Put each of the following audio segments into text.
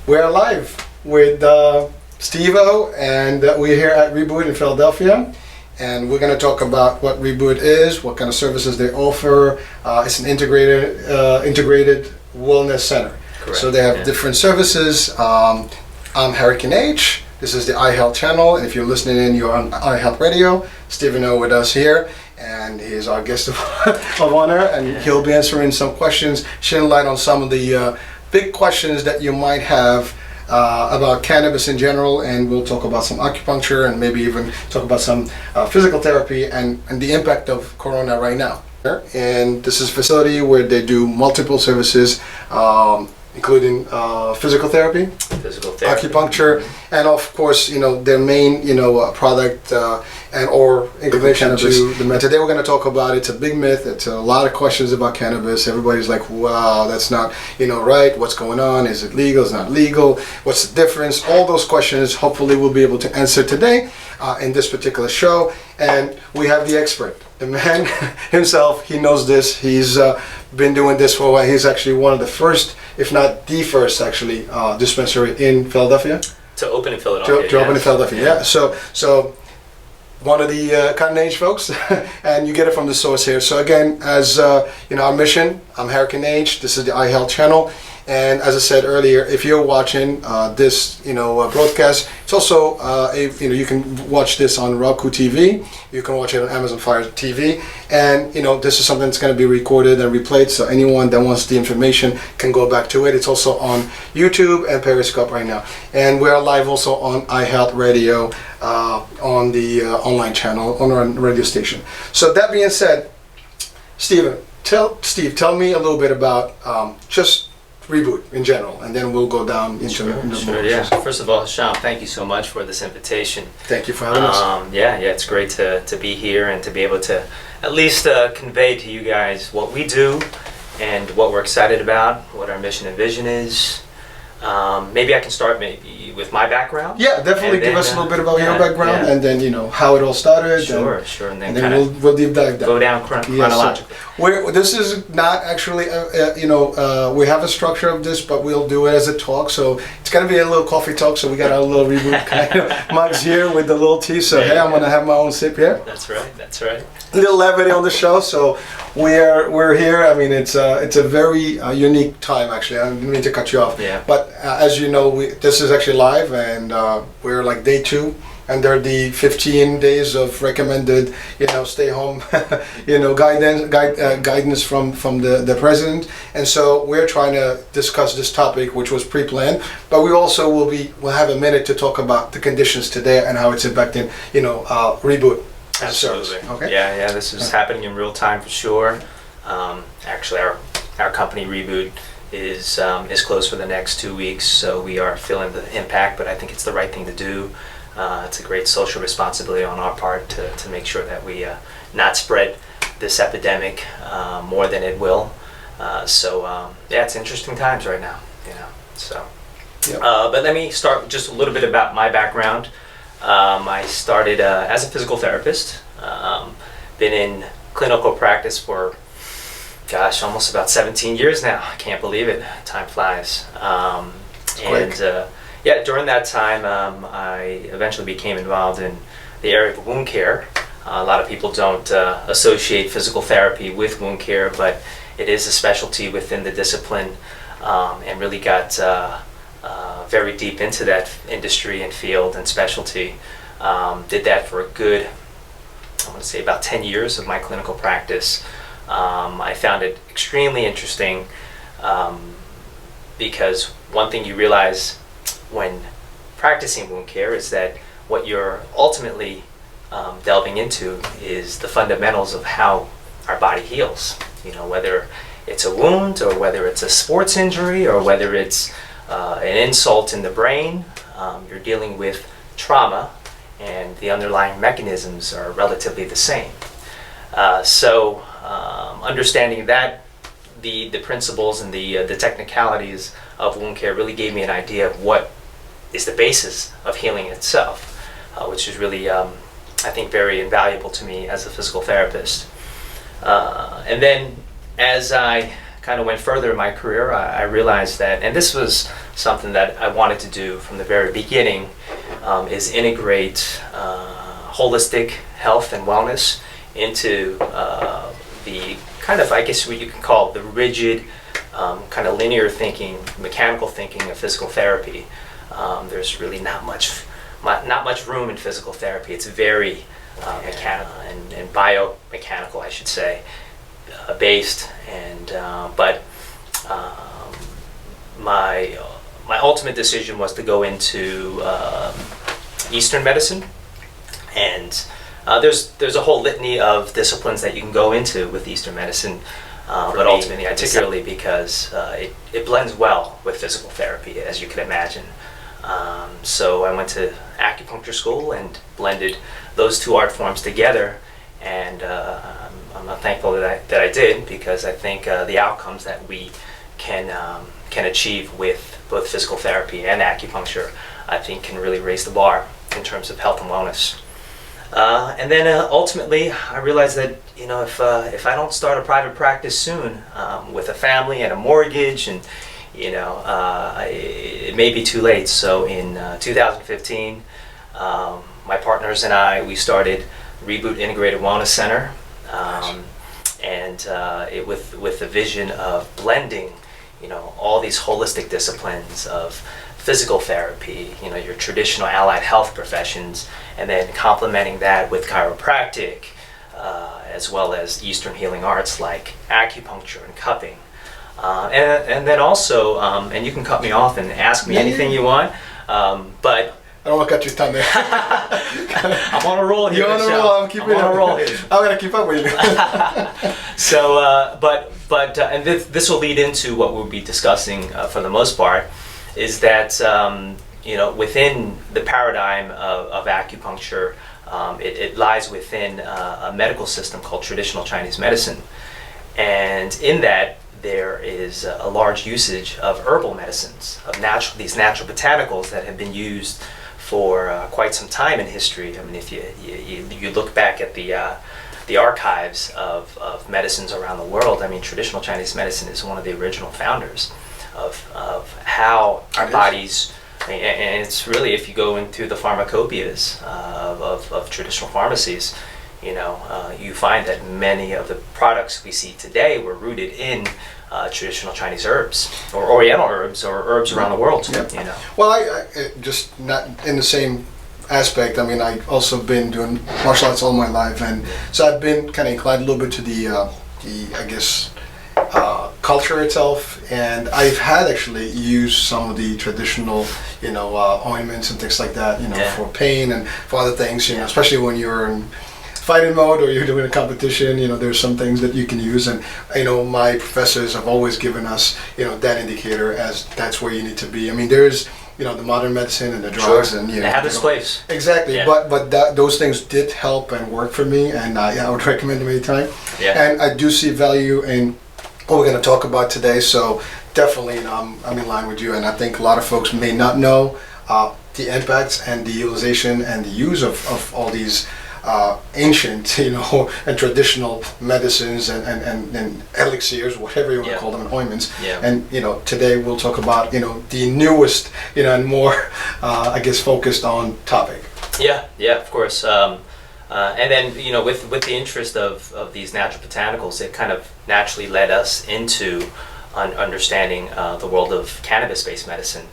We're live with Steve-O, and we're here at Reboot in Philadelphia, and we're going to talk about what Reboot is, what kind of services they offer. It's an integrated wellness center. Correct. So they have different services. I'm Hurricane H. This is the iHealth channel, and if you're listening in, you're on iHealth Radio. Stephen-O with us here, and he's our guest of honor, and he'll be answering some questions, shedding light on some of the big questions that you might have about cannabis in general, and we'll talk about some acupuncture and maybe even talk about some physical therapy and the impact of Corona right now. And this is a facility where they do multiple services, including physical therapy, acupuncture, and of course, their main, product and or inclination to the method. Today we're going to talk about it's a big myth. It's a lot of questions about cannabis. Everybody's like, wow, that's not, right. What's going on? Is it legal? Is it not legal? What's the difference? All those questions, hopefully we'll be able to answer today in this particular show. And we have the expert, the man himself. He knows this. He's been doing this for a while. He's actually one of the first, if not the first, actually, dispensary in Philadelphia. To open in Philadelphia. To open in Philadelphia, yeah. So one of the Cotton Age folks, and you get it from the source here. So again, as our mission, I'm Hurricane H. This is the iHealth channel. And as I said earlier, if you're watching this, broadcast, it's also you can watch this on Roku TV. You can watch it on Amazon Fire TV, and this is something that's going to be recorded and replayed. So anyone that wants the information can go back to it. It's also on YouTube and Periscope right now, and we're live also on iHealth Radio on the online channel on our radio station. So that being said, Steve, tell me a little bit about just Reboot in general, and then we'll go down into Sure, yeah. First of all, Sean, thank you so much for this invitation. Thank you for having us. Yeah, it's great to be here and to be able to at least convey to you guys what we do and what we're excited about, what our mission and vision is. Maybe I can start with my background. Yeah, definitely give us a little bit about your background, and then how it all started. Sure, and then we'll deep dive down. Go down chronologically. This is not actually, we have a structure of this, but we'll do it as a talk. So it's going to be a little coffee talk. So we got our little Reboot kind of mugs here with the little tea. So hey, I'm going to have my own sip here. That's right. A little levity on the show. So we're here. I mean, it's a very unique time, actually. I didn't mean to cut you off. Yeah. But as you know, this is actually live, and we're like day 2. And there are the 15 days of recommended, stay home, guidance from the president. And so we're trying to discuss this topic, which was pre-planned. But we also will have a minute to talk about the conditions today and how it's impacting, Reboot. Absolutely. Okay. Yeah. This is happening in real time for sure. Actually, our company Reboot is closed for the next 2 weeks, so we are feeling the impact. But I think it's the right thing to do. It's a great social responsibility on our part to make sure that we not spread this epidemic more than it will. It's interesting times right now. So. Yep. But let me start with just a little bit about my background. I started as a physical therapist. Been in clinical practice for, almost about 17 years now. I can't believe it. Time flies. During that time, I eventually became involved in the area of wound care. A lot of people don't associate physical therapy with wound care, but it is a specialty within the discipline, and really got very deep into that industry and field and specialty. Did that for a good, I want to say about 10 years of my clinical practice. I found it extremely interesting because one thing you realize when practicing wound care is that what you're ultimately delving into is the fundamentals of how our body heals. Whether it's a wound or whether it's a sports injury or whether it's an insult in the brain, you're dealing with trauma, and the underlying mechanisms are relatively the same. Understanding that, the principles and the technicalities of wound care really gave me an idea of what is the basis of healing itself, which is really, I think, very invaluable to me as a physical therapist. And then as I kind of went further in my career, I realized that, and this was something that I wanted to do from the very beginning, is integrate holistic health and wellness into the kind of, I guess what you can call the rigid, kind of linear thinking, mechanical thinking of physical therapy. There's really not much room in physical therapy. It's very mechanical and biomechanical, I should say, based. And but my ultimate decision was to go into Eastern medicine, and there's a whole litany of disciplines that you can go into with Eastern medicine. But ultimately, particularly because it blends well with physical thaeraPy, as you can imagine. So I went to acupuncture school and blended those two art forms together, and I'm thankful that I did, because I think the outcomes that we can achieve with both physical therapy and acupuncture, I think, can really raise the bar in terms of health and wellness. And then ultimately, I realized that if I don't start a private practice soon, with a family and a mortgage, and it may be too late. So in 2015, my partners and we started Reboot Integrated Wellness Center, and with the vision of blending, all these holistic disciplines of physical therapy, your traditional allied health professions, and then complementing that with chiropractic, as well as Eastern healing arts like acupuncture and cupping. And then also, and you can cut me off and ask me anything you want, but I don't want to cut your tongue there. I'm on a roll here. You're on a roll. I'm on a roll here. I'm gonna keep up with you. So, and this will lead into what we'll be discussing for the most part, is that within the paradigm of acupuncture, it lies within a medical system called traditional Chinese medicine, and in that there is a large usage of herbal medicines, of these natural botanicals that have been used for quite some time in history. I mean, if you look back at the archives of medicines around the world, I mean, traditional Chinese medicine is one of the original founders of how our bodies, and it's really, if you go into the pharmacopoeias of traditional pharmacies, you find that many of the products we see today were rooted in traditional Chinese herbs, or Oriental herbs, or herbs around the world. Yeah. Well, I just not in the same aspect. I mean, I also been doing martial arts all my life, and so I've been kind of inclined a little bit to the I guess culture itself, and I've had actually used some of the traditional ointments and things like that, for pain and for other things, especially when you're in fighting mode or you're doing a competition, there's some things that you can use, and my professors have always given us that indicator as that's where you need to be. I mean, there's the modern medicine and the drugs, and they have this place. Exactly, yeah. but those things did help and work for me, and I would recommend them anytime. Yeah. And I do see value in what we're going to talk about today, so definitely I'm in line with you, and I think a lot of folks may not know the impacts and the utilization and the use of all these ancient, and traditional medicines and elixirs, whatever you want to call them, and ointments. Yeah. And today we'll talk about the newest, and more, I guess, focused on topic. Yeah, of course. And then with the interest of these natural botanicals, it kind of naturally led us into understanding the world of cannabis-based medicine.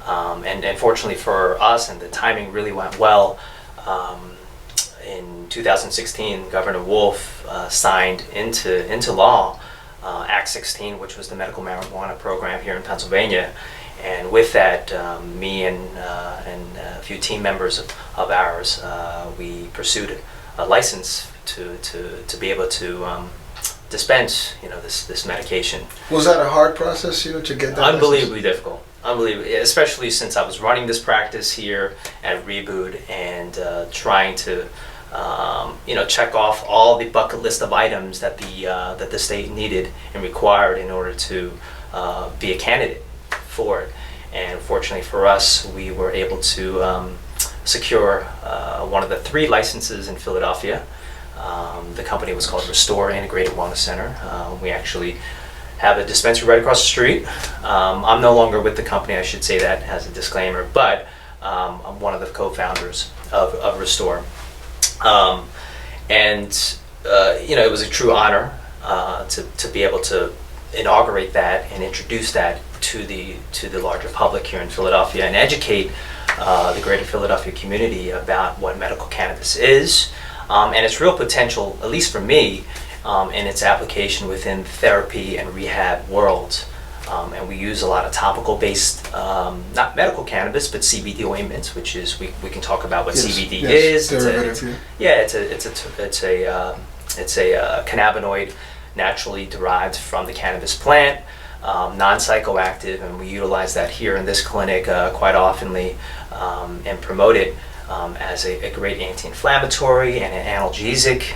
And fortunately for us, and the timing really went well. In 2016, Governor Wolf signed into law Act 16, which was the medical marijuana program here in Pennsylvania. And with that, me and a few team members of ours, we pursued a license to be able to dispense this medication. Was that a hard process, to get that? Unbelievably difficult. Unbelievable, especially since I was running this practice here at Reboot and trying to check off all the bucket list of items that the state needed and required in order to be a candidate for it. And fortunately for us, we were able to secure one of the 3 licenses in Philadelphia. The company was called Restore Integrated Wellness Center. We actually have a dispensary right across the street. I'm no longer with the company, I should say that as a disclaimer, but I'm one of the co-founders of Restore. It was a true honor to be able to inaugurate that and introduce that to the larger public here in Philadelphia and educate the greater Philadelphia community about what medical cannabis is and its real potential, at least for me, in its application within the therapy and rehab world. And we use a lot of topical-based, not medical cannabis, but CBD ointments, which is we can talk about what CBD is. It's a cannabinoid naturally derived from the cannabis plant, non-psychoactive, and we utilize that here in this clinic quite oftenly and promote it as a great anti-inflammatory and an analgesic,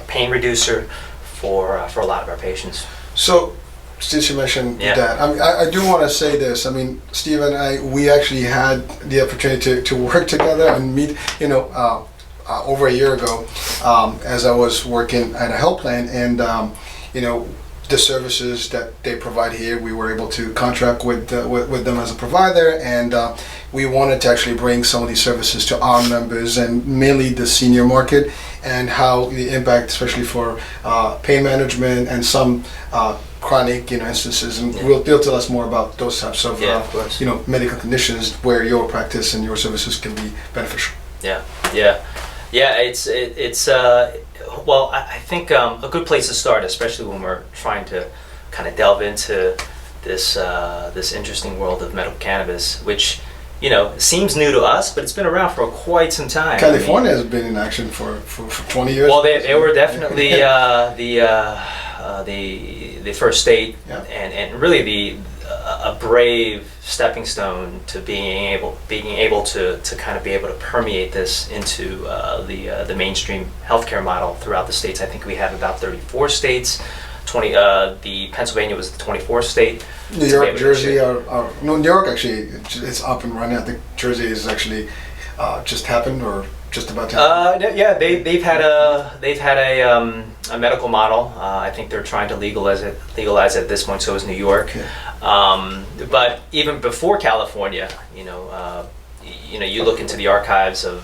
pain reducer for a lot of our patients. So, since you mentioned that, I do want to say this. I mean, Steve and I, we actually had the opportunity to work together and meet, over a year ago, as I was working at a health plan, and the services that they provide here, we were able to contract with them as a provider, and we wanted to actually bring some of these services to our members, and mainly the senior market, and how the impact, especially for pain management and some chronic instances, and they'll tell us more about those types of medical conditions where your practice and your services can be beneficial. I think a good place to start, especially when we're trying to kind of delve into this interesting world of medical cannabis, which seems new to us, but it's been around for quite some time. California has been in action for 20 years. Well, they were definitely the first state, and really a brave stepping stone to being able to kind of be able to permeate this into the mainstream healthcare model throughout the states. I think we have about 34 states. The Pennsylvania was the 24th state. New York, Jersey New York actually it's up and running. I think Jersey is actually just happened or just about to happen. They've had a medical model. I think they're trying to legalize it at this point. So is New York. But even before California, you look into the archives of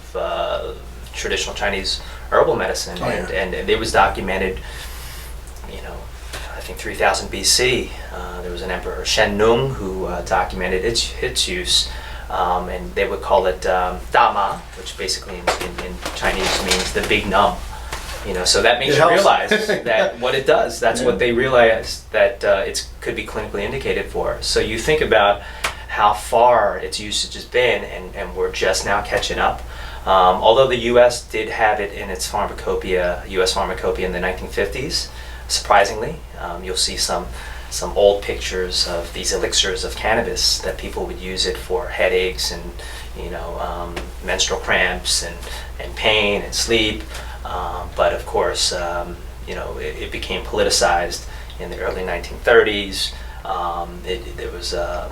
traditional Chinese herbal medicine, and it was documented. I think 3000 BC. There was an emperor Shen Nung who documented its use. And they would call it dama, which basically in Chinese means the big numb. So that makes you realize that what it does. That's what they realized that it could be clinically indicated for. So you think about how far its usage has been, and we're just now catching up. Although the U.S. did have it in its U.S. pharmacopoeia in the 1950s, surprisingly, you'll see some old pictures of these elixirs of cannabis that people would use it for headaches and menstrual cramps and pain and sleep. But of course, it became politicized in the early 1930s. There was a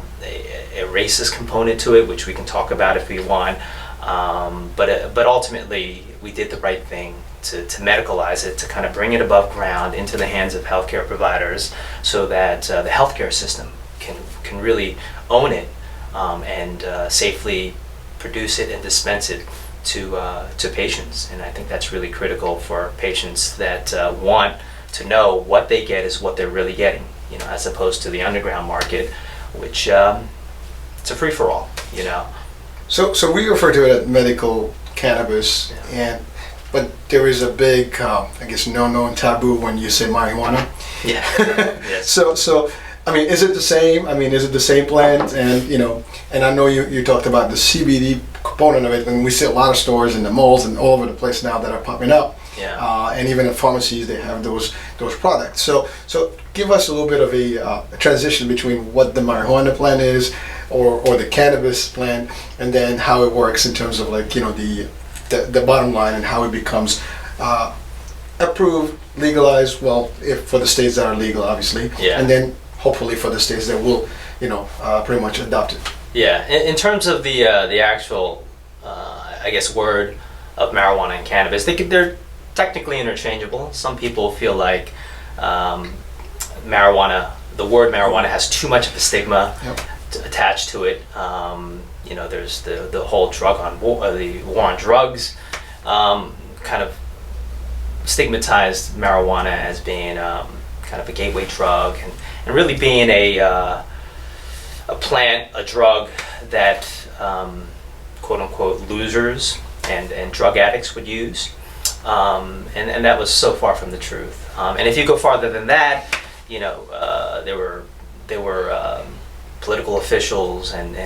racist component to it, which we can talk about if we want. But ultimately, we did the right thing to medicalize it, to kind of bring it above ground into the hands of healthcare providers, so that the healthcare system can really own it and safely produce it and dispense it to patients. And I think that's really critical for patients that want to know what they get is what they're really getting, as opposed to the underground market, which it's a free-for-all, So we refer to it as medical cannabis, but there is a big, no-no and taboo when you say marijuana. Yeah. Yes. So, I mean, is it the same? I mean, is it the same plant? And and I know you talked about the CBD component of it, and we see a lot of stores in the malls and all over the place now that are popping up. Yeah. And even in pharmacies, they have those products. So give us a little bit of a transition between what the marijuana plant is, or the cannabis plant, and then how it works in terms of the bottom line and how it becomes approved, legalized. Well, if for the states that are legal, obviously, and then hopefully for the states that will, pretty much adopt it. Yeah. In terms of the actual, word of marijuana and cannabis, they're technically interchangeable. Some people feel like marijuana the word marijuana has too much of a stigma Yep. attached to it. You know, there's the whole the war on drugs, kind of stigmatized marijuana as being kind of a gateway drug, and really being a plant, a drug that quote unquote losers and drug addicts would use, and that was so far from the truth. And if you go farther than that, you know, there were political officials and you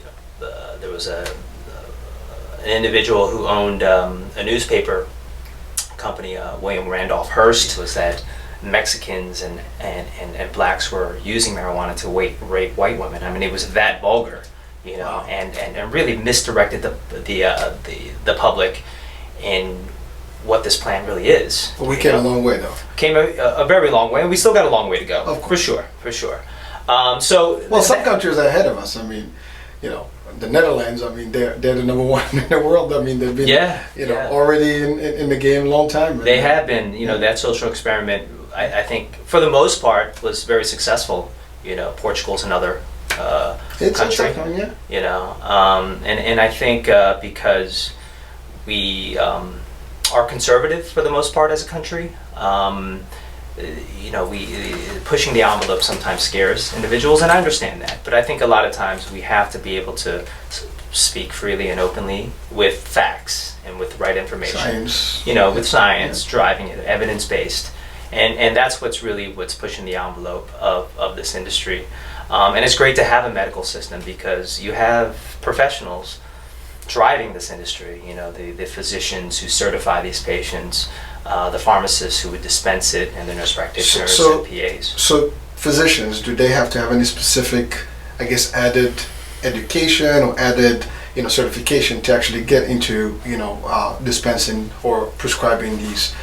know, there was an individual who owned a newspaper company, William Randolph Hearst, was that Mexicans and blacks were using marijuana to rape white women. I mean, it was that vulgar, you know. Wow. and really misdirected the public in what this plant really is. But we came a long way, though. Came a very long way, and we still got a long way to go. Of course. For sure. So Well, some countries are ahead of us. I mean, you know, the Netherlands. I mean, they're the number one in the world. I mean, they've been already in the game a long time. They have been. You know, that social experiment, I think, for the most part, was very successful. You know, Portugal's another country. Yeah. You know, and I think because we are conservative for the most part as a country. You know, pushing the envelope sometimes scares individuals, and I understand that. But I think a lot of times we have to be able to speak freely and openly with facts and with the right information. Science. You know, with science driving it, evidence-based. And that's what's pushing the envelope of this industry. And it's great to have a medical system because you have professionals driving this industry. You know, the physicians who certify these patients, the pharmacists who would dispense it, and the nurse practitioners and PAs. So physicians, do they have to have any specific, I guess, added education or added, you know, certification to actually get into, you know, dispensing or prescribing these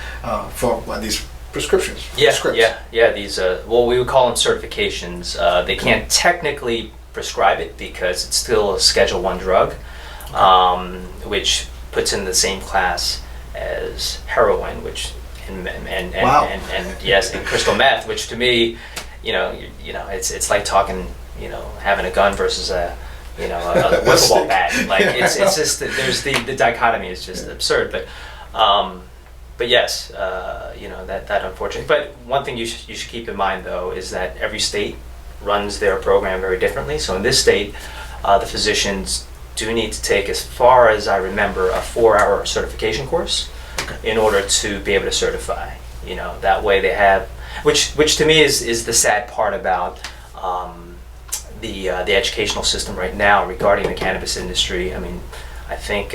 these prescriptions? Scripts? These we would call them certifications. They can't technically prescribe it because it's still a Schedule I drug, which puts in the same class as heroin, which and yes, and crystal meth, which to me, you know, it's like talking, you know, having a gun versus a wiffle ball bat. Like it's just there's the dichotomy is just absurd. But yes, you know, that unfortunately. But one thing you should keep in mind though is that every state runs their program very differently. So in this state, the physicians do need to take, as far as I remember, a 4-hour certification course in order to be able to certify. You know, that way they have, which to me is the sad part about the educational system right now regarding the cannabis industry. I mean, I think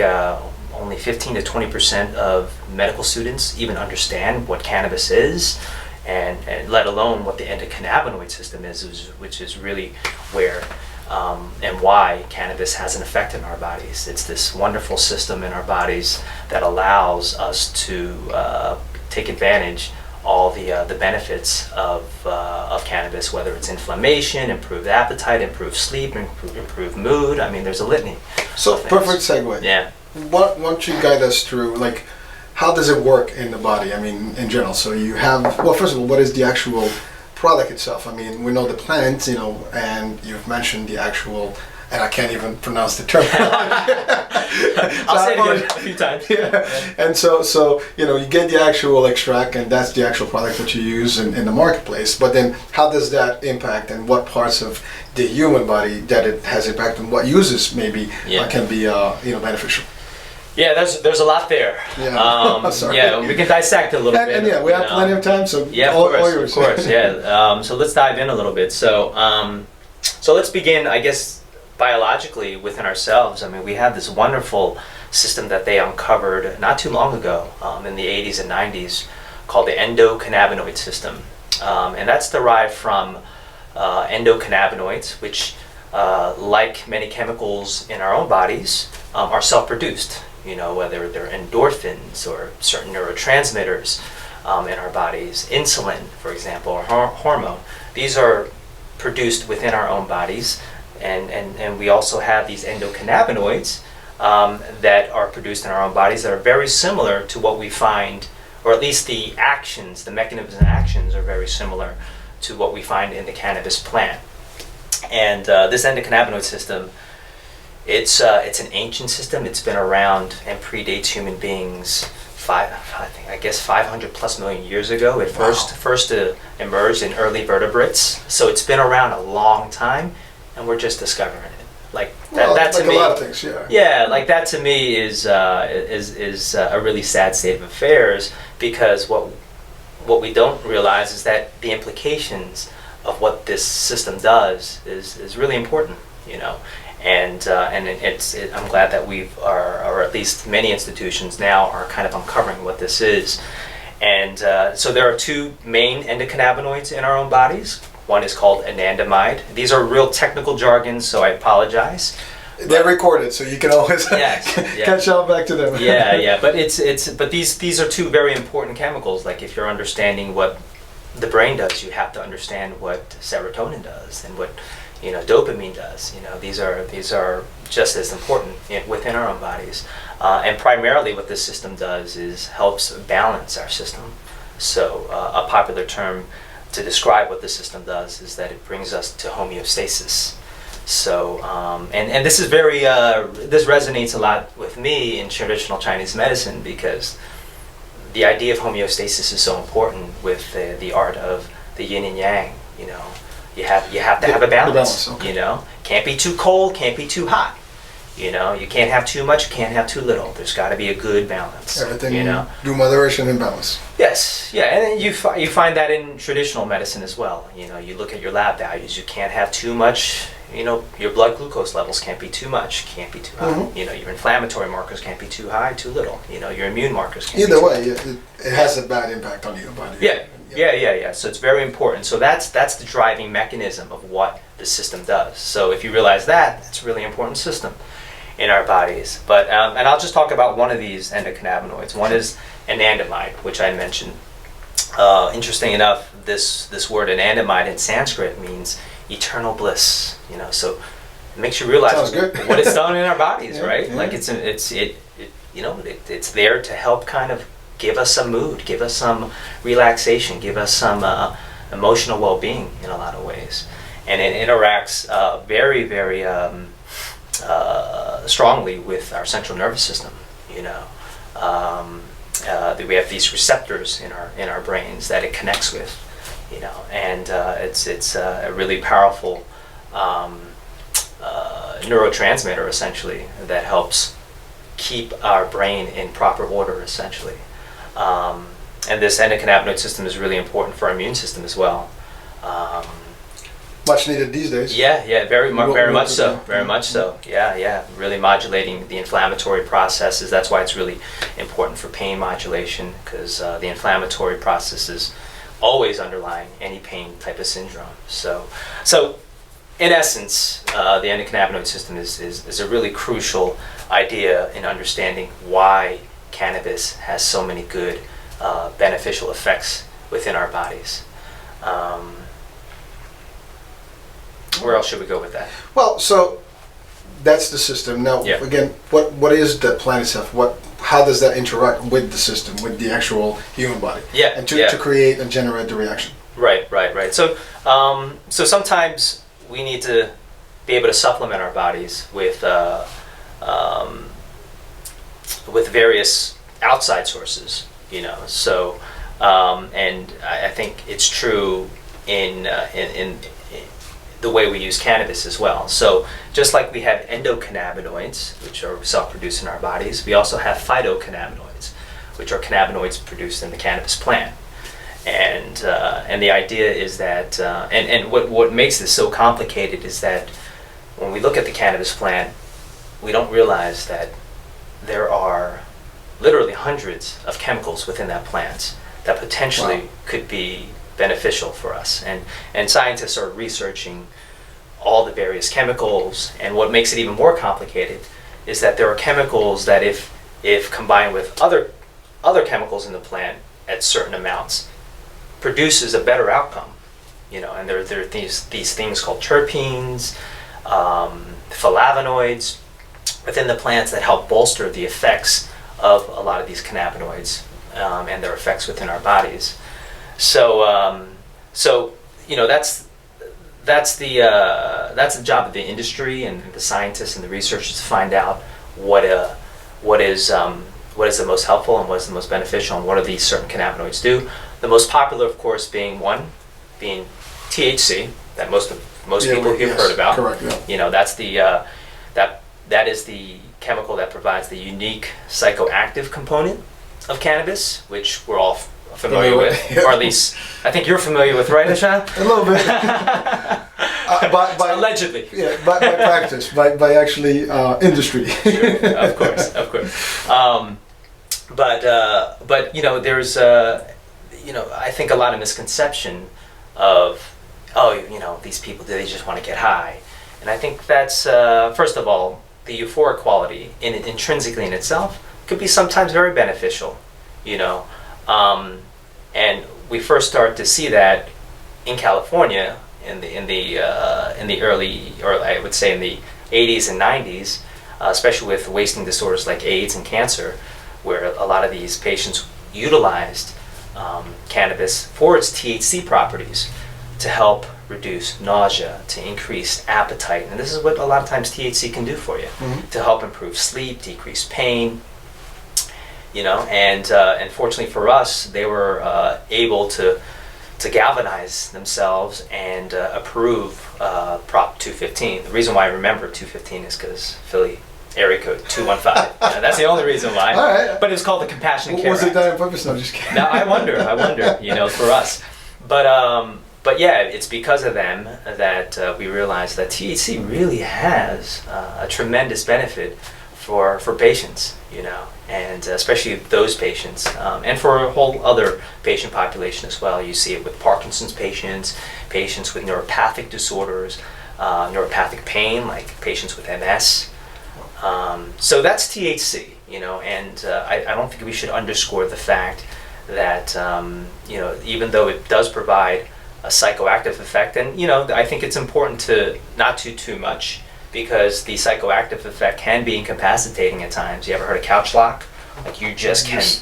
only 15 to 20% of medical students even understand what cannabis is, and let alone what the endocannabinoid system is, which is really where and why cannabis has an effect in our bodies. It's this wonderful system in our bodies that allows us to take advantage all the benefits of cannabis, whether it's inflammation, improved appetite, improved sleep, improved mood. I mean, there's a litany. So perfect segue. Yeah. Why don't you guide us through, like, how does it work in the body? I mean, in general. So you have, well, first of all, what is the actual product itself? I mean, we know the plant, you know, and you've mentioned the actual, and I can't even pronounce the term. I'll say it again a few times. Yeah. And so you know, you get the actual extract, and that's the actual product that you use in the marketplace. But then, how does that impact, and what parts of the human body that it has impact, and what uses maybe can be you know, beneficial? Yeah, there's a lot there. Yeah. Sorry. Yeah, we can dissect it a little bit. And yeah, we have plenty of time, so yeah, all yours. Of course, yeah. So let's dive in a little bit. So let's begin, I guess, biologically within ourselves. I mean, we have this wonderful system that they uncovered not too long ago, in the 80s and 90s, called the endocannabinoid system, and that's derived from endocannabinoids, which, like many chemicals in our own bodies, are self-produced. You know, whether they're endorphins or certain neurotransmitters in our bodies, insulin, for example, or hormone. These are produced within our own bodies, and we also have these endocannabinoids that are produced in our own bodies that are very similar to what we find or at least the actions, the mechanisms and actions are very similar to what we find in the cannabis plant. And this endocannabinoid system, it's an ancient system. It's been around and predates human beings. I guess 500 plus million years ago. It first emerged in early vertebrates. So it's been around a long time, and we're just discovering it. Like that, that to like me, a lot of things, yeah. Yeah, like that to me is a really sad state of affairs, because what we don't realize is that the implications of what this system does is really important, you know. And I'm glad that or at least many institutions now are kind of uncovering what this is. And so there are two main endocannabinoids in our own bodies. One is called anandamide. These are real technical jargons, so I apologize. They're recorded, so you can always Yes, yeah. catch up back to them. Yeah. But but these are two very important chemicals. Like, if you're understanding what the brain does, you have to understand what serotonin does and what, you know, dopamine does. You know, these are just as important within our own bodies. And primarily what this system does is helps balance our system. So a popular term to describe what the system does is that it brings us to homeostasis. So and this is very this resonates a lot with me in traditional Chinese medicine, because the idea of homeostasis is so important with the art of the yin and yang. You know, you have to have a balance. Okay. You know, can't be too cold, can't be too hot. You know, you can't have too much, can't have too little. There's got to be a good balance. Everything, you know, do moderation and balance. Yes, yeah, and then you find that in traditional medicine as well. You know, you look at your lab values. You can't have too much. You know, your blood glucose levels can't be too much, can't be too high. Mm-hmm. You know, your inflammatory markers can't be too high, too little. You know, your immune markers can't Either be too way, it has a bad impact on your body. Yeah. So it's very important. So that's the driving mechanism of what the system does. So if you realize that, it's a really important system in our bodies. But and I'll just talk about one of these endocannabinoids. One is anandamide, which I mentioned. Interesting enough, this word anandamide in Sanskrit means eternal bliss. You know, so it makes you realize what it's done in our bodies, right? Yeah. Like it's there to help kind of give us some mood, give us some relaxation, give us some emotional well-being in a lot of ways, and it interacts very, very strongly with our central nervous system. You know, we have these receptors in our brains that it connects with. You know, and it's a really powerful neurotransmitter, essentially, that helps keep our brain in proper order, essentially. And this endocannabinoid system is really important for our immune system as well. Much needed these days. Yeah, very much so. Very much so. Yeah. Really modulating the inflammatory processes. That's why it's really important for pain modulation, because the inflammatory processes always underlying any pain type of syndrome. So in essence, the endocannabinoid system is a really crucial idea in understanding why cannabis has so many good beneficial effects within our bodies. Where else should we go with that? Well, so that's the system. Now, again, what is the plant itself? How does that interact with the system, with the actual human body? And to create and generate the reaction. Right. So sometimes we need to be able to supplement our bodies with various outside sources. You know, so and I think it's true in the way we use cannabis as well. So just like we have endocannabinoids, which are self-produced in our bodies, we also have phytocannabinoids, which are cannabinoids produced in the cannabis plant. And the idea is that, and what makes this so complicated is that when we look at the cannabis plant, we don't realize that there are literally hundreds of chemicals within that plant that potentially could be beneficial for us, and scientists are researching all the various chemicals. And what makes it even more complicated is that there are chemicals that if combined with other chemicals in the plant at certain amounts produces a better outcome. You know, and there are these things called terpenes, flavonoids within the plants that help bolster the effects of a lot of these cannabinoids and their effects within our bodies. So, that's the job of the industry and the scientists and the researchers to find out what is the most helpful and what is the most beneficial and what do these certain cannabinoids do. The most popular, of course, being THC, that most people have heard about. Correct. Yeah. That's the that is the chemical that provides the unique psychoactive component of cannabis, which we're all familiar with, or at least I think you're familiar with, right, Ashan? A little bit. By allegedly. Yeah, by practice, by actually industry. Sure, of course. But there's I think a lot of misconception of these people, do they just want to get high? And I think that's first of all, the euphoric quality intrinsically in itself could be sometimes very beneficial, and we first start to see that in California in the early, or I would say in the 80s and 90s, especially with wasting disorders like AIDS and cancer, where a lot of these patients utilized cannabis for its THC properties to help reduce nausea, to increase appetite, and this is what a lot of times THC can do for you, to help improve sleep, decrease pain, and fortunately for us, they were able to galvanize themselves and approve Prop 215. The reason why I remember 215 is because Philly area code 215. That's the only reason why. All right. But it's called the Compassionate Care Was Act. it done on purpose? No, just kidding. Now, I wonder, for us. But yeah, it's because of them that we realized that THC really has a tremendous benefit for patients, and especially those patients, and for a whole other patient population as well. You see it with Parkinson's patients with neuropathic disorders, neuropathic pain, like patients with MS. So that's THC, and I don't think we should underscore the fact that, even though it does provide a psychoactive effect, and I think it's important to not do too much, because the psychoactive effect can be incapacitating at times. You ever heard of couch lock? Like you just can't.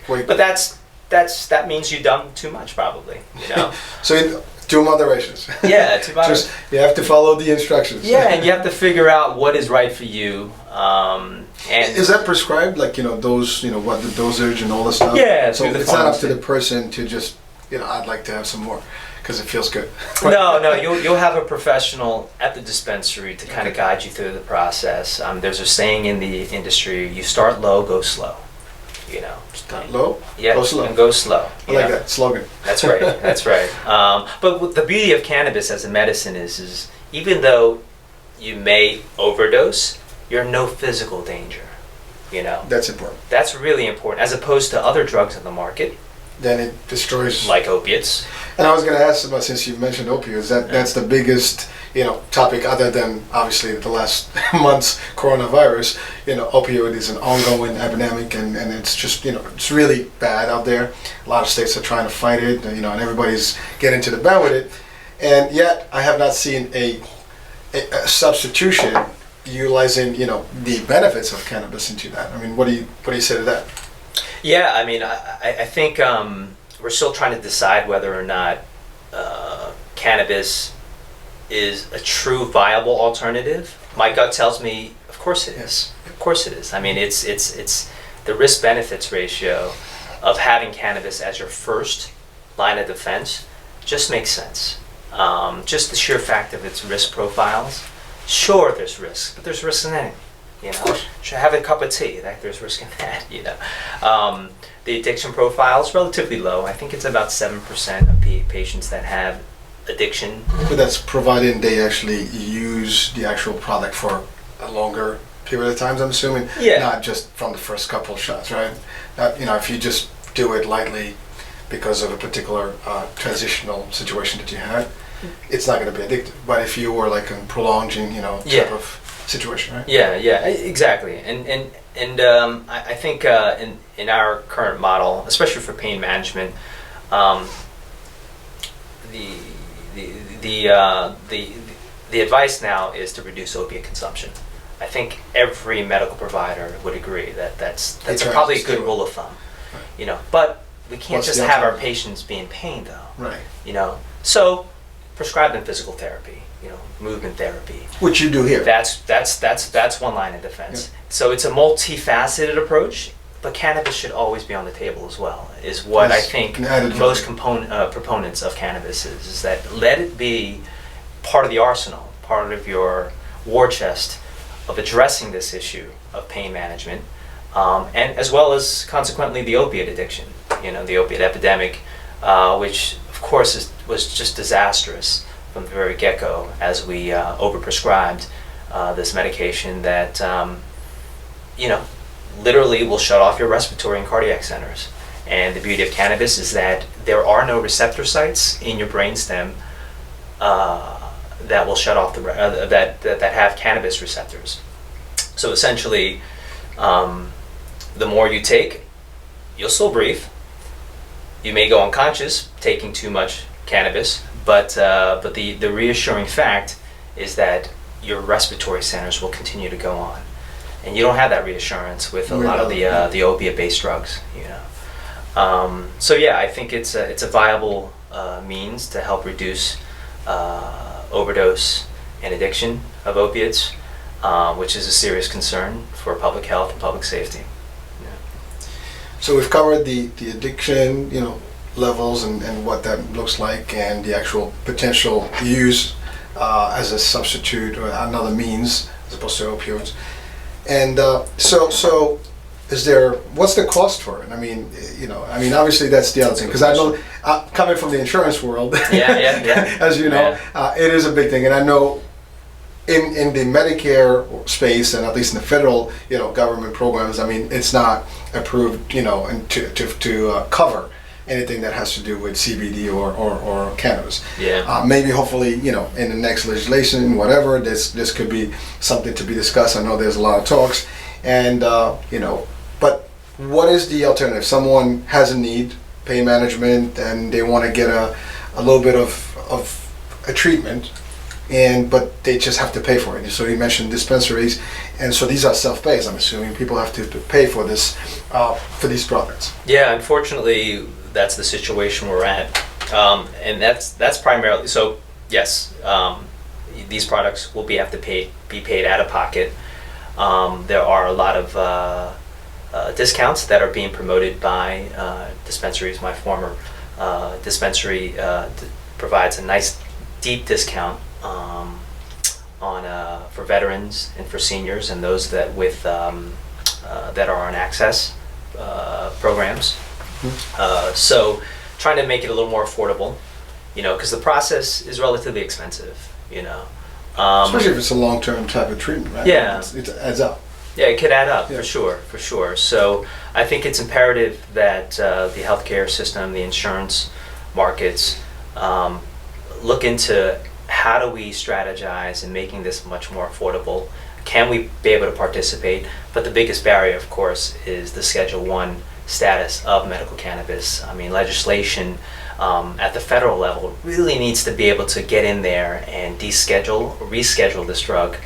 But that means you've done too much, probably. So to moderations. Yeah, to moderation. You have to follow the instructions. Yeah, and you have to figure out what is right for you. And is that prescribed? Like those what the dosage and all the stuff. Yeah, so it's not up to the person to just I'd like to have some more because it feels good. No, you'll have a professional at the dispensary to kind of guide you through the process. There's a saying in the industry: you start low, go slow. Start low, yeah, go slow. And go slow. I like that slogan. That's right. That's right. But the beauty of cannabis as a medicine is even though you may overdose, you're in no physical danger. That's important. That's really important, as opposed to other drugs in the market. Then it destroys. Like opiates. And I was going to ask about, since you mentioned opioids, that's the biggest topic other than obviously the last month's coronavirus. Opioid is an ongoing epidemic, and it's just it's really bad out there. A lot of states are trying to fight it, and everybody's getting to the band with it, and yet I have not seen a substitution utilizing the benefits of cannabis into that. I mean, what do you say to that? Yeah, I mean, I think we're still trying to decide whether or not cannabis is a true viable alternative. My gut tells me, of course it is. Of course it is. I mean, it's the risk-benefits ratio of having cannabis as your first line of defense just makes sense. Just the sheer fact of its risk profiles. Sure, there's risks, but there's risks in anything. Should have a cup of tea. There's risk in that. The addiction profile is relatively low. I think it's about 7% of patients that have addiction. But that's provided they actually use the actual product for a longer period of time, I'm assuming. Yeah. Not just from the first couple of shots, right? If you just do it lightly because of a particular transitional situation that you had, it's not going to be addictive. But if you were like a prolonging, type of situation, right? Yeah, exactly. And I think in our current model, especially for pain management, the advice now is to reduce opiate consumption. I think every medical provider would agree that that's probably a good rule of thumb. But we can't What's just the have our alternative? patients be in pain though. Right. So prescribe them physical therapy, movement therapy. Which you do here. That's one line of defense. So it's a multifaceted approach, but cannabis should always be on the table as well. Is what I Yes, think an added most value. proponents of cannabis is that let it be part of the arsenal, part of your war chest of addressing this issue of pain management, and as well as consequently the opiate addiction, the opiate epidemic, which of course was just disastrous from the very get-go as we overprescribed this medication that literally will shut off your respiratory and cardiac centers. And the beauty of cannabis is that there are no receptor sites in your brainstem that will shut off that have cannabis receptors. So essentially, the more you take, you'll still breathe. You may go unconscious taking too much cannabis, but the reassuring fact is that your respiratory centers will continue to go on, and you don't have that reassurance with a lot of the opiate-based drugs. So yeah, I think it's a viable means to help reduce overdose and addiction of opiates, which is a serious concern for public health and public safety. So we've covered the addiction, levels and what that looks like, and the actual potential use as a substitute or another means as opposed to opioids. And so what's the cost for it? I mean, obviously that's the other thing, because I know, coming from the insurance world, Yeah. as you know, it is a big thing, and I know in the Medicare space, and at least in the federal, government programs, I mean, it's not approved, and to cover anything that has to do with CBD or cannabis. Yeah. Maybe, hopefully, in the next legislation, whatever, this could be something to be discussed. I know there's a lot of talks, and but what is the alternative? Someone has a need, pain management, and they want to get a little bit of a treatment, but they just have to pay for it. So you mentioned dispensaries, and so these are self-pays. I'm assuming people have to pay for this, for these products. Yeah, unfortunately, that's the situation we're at, and that's primarily so. Yes, these products will have to be paid out of pocket. There are a lot of discounts that are being promoted by dispensaries. My former dispensary provides a nice deep discount for veterans and for seniors and those that are on access programs. So trying to make it a little more affordable, because the process is relatively expensive, Especially if it's a long-term type of treatment, right? Yeah. It adds up. Yeah, it could add up, Yeah. for sure. So I think it's imperative that the healthcare system, the insurance markets, look into how do we strategize in making this much more affordable. Can we be able to participate? But the biggest barrier, of course, is the Schedule 1 status of medical cannabis. I mean, legislation at the federal level really needs to be able to get in there and reschedule this drug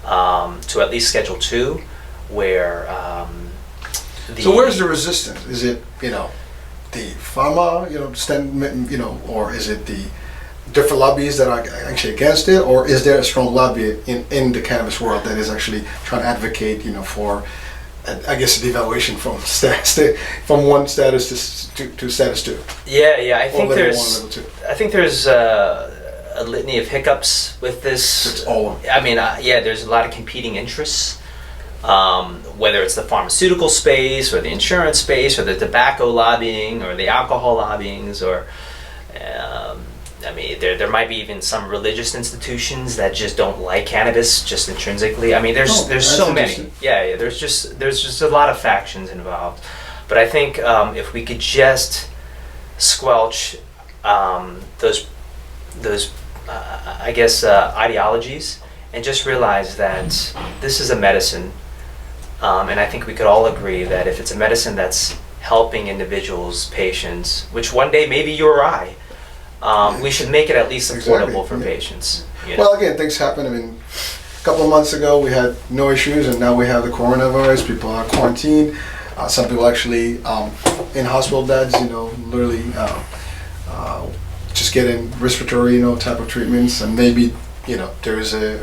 to at least Schedule 2, where So where's the resistance? Is it, the pharma, or is it the different lobbies that are actually against it, or is there a strong lobby in the cannabis world that is actually trying to advocate, for, I guess, devaluation from one status to status 2? Yeah. I think level there's 1, level 2. I think there's a litany of hiccups with this. It's all. I mean, there's a lot of competing interests. Whether it's the pharmaceutical space or the insurance space or the tobacco lobbying or the alcohol lobbyings, or I mean, there might be even some religious institutions that just don't like cannabis just intrinsically. I mean, there's so many. interesting. Yeah. There's just a lot of factions involved. But I think if we could just squelch those ideologies and just realize that this is a medicine, and I think we could all agree that if it's a medicine that's helping individuals, patients, which one day maybe you or I, we should make it at least affordable Exactly, for yeah. patients. Well, again, things happen. I mean, a couple of months ago we had no issues, and now we have the coronavirus. People are quarantined. Some people actually in hospital beds, literally just getting respiratory, type of treatments, and maybe, there is an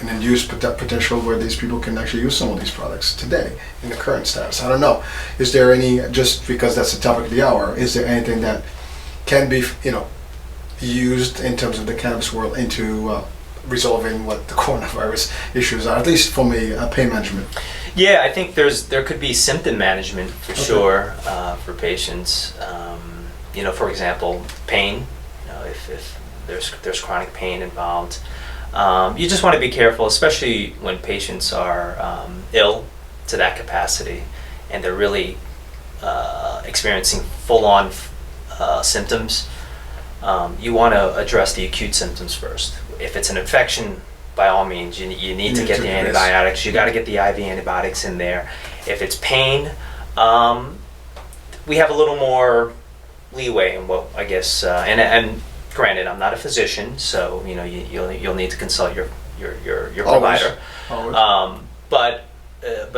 induced potential where these people can actually use some of these products today in the current status. I don't know. Is there any, just because that's the topic of the hour, is there anything that can be, used in terms of the cannabis world into resolving what the coronavirus issues are, at least from a pain management? Yeah, I think there could be symptom management for sure for patients. For example, pain. If there's chronic pain involved, you just want to be careful, especially when patients are ill to that capacity, and they're really experiencing full-on symptoms. You want to address the acute symptoms first. If it's an infection, by all means, you need to get the antibiotics. You got to get the IV antibiotics in there. If it's pain, we have a little more leeway in what, I guess, and granted, I'm not a physician, so you'll need to consult your provider. Always. But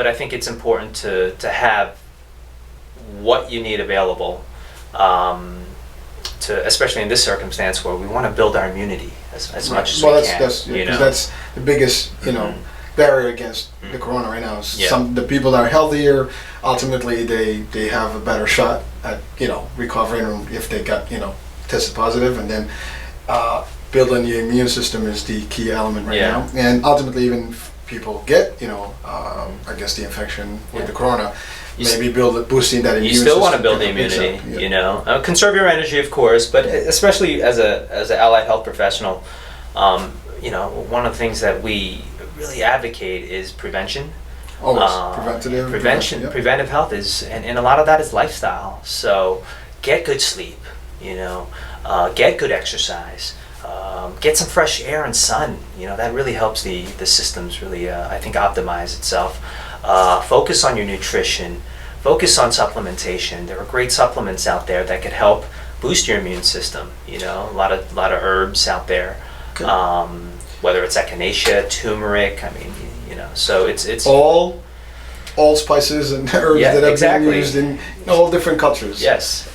I think it's important to have what you need available. Especially in this circumstance where we want to build our immunity as much as we can. Because that's the biggest, barrier against the corona right now. Is the people that are healthier, ultimately they have a better shot at recovering if they got tested positive, and then building the immune system is the key element right now. And ultimately, even if people get I guess the infection with the corona, maybe boosting that immune system. You still want to build the immunity, conserve your energy, of course, but especially as an allied health professional, one of the things that we really advocate is prevention. Always preventive health is, and a lot of that is lifestyle. So get good sleep, get good exercise, get some fresh air and sun. That really helps the systems really, I think, optimize itself. Focus on your nutrition, focus on supplementation. There are great supplements out there that could help boost your immune system. A lot of herbs out there, whether it's echinacea, turmeric. So it's all spices and herbs that have been used in all different cultures. Yes,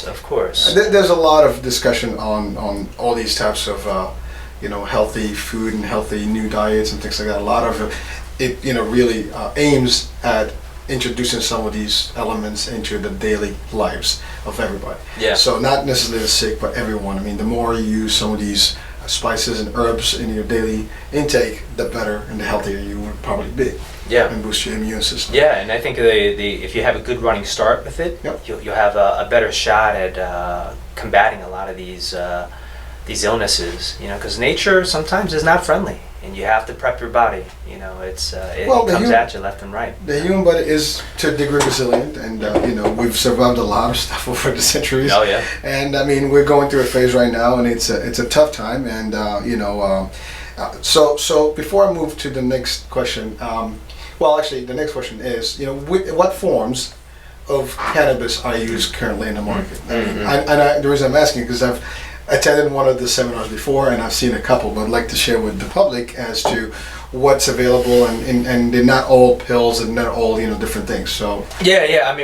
of course. There's a lot of discussion on all these types of healthy food and healthy new diets and things like that. A lot of it really aims at introducing some of these elements into the daily lives of everybody. So not necessarily the sick, but everyone. The more you use some of these spices and herbs in your daily intake, the better and the healthier you would probably be. And boost your immune system. And I think if you have a good running start with it, you'll have a better shot at combating a lot of these illnesses. Because nature sometimes is not friendly, and you have to prep your body. It comes at you left and right. The human body is to a degree resilient, and we've survived a lot of stuff over the centuries. And we're going through a phase right now, and it's a tough time. And so before I move to the next question, the next question is, what forms of cannabis are used currently in the market? The reason I'm asking because I've attended one of the seminars before, and I've seen a couple, but I'd like to share with the public as to what's available, and they're not all pills and not all different things. So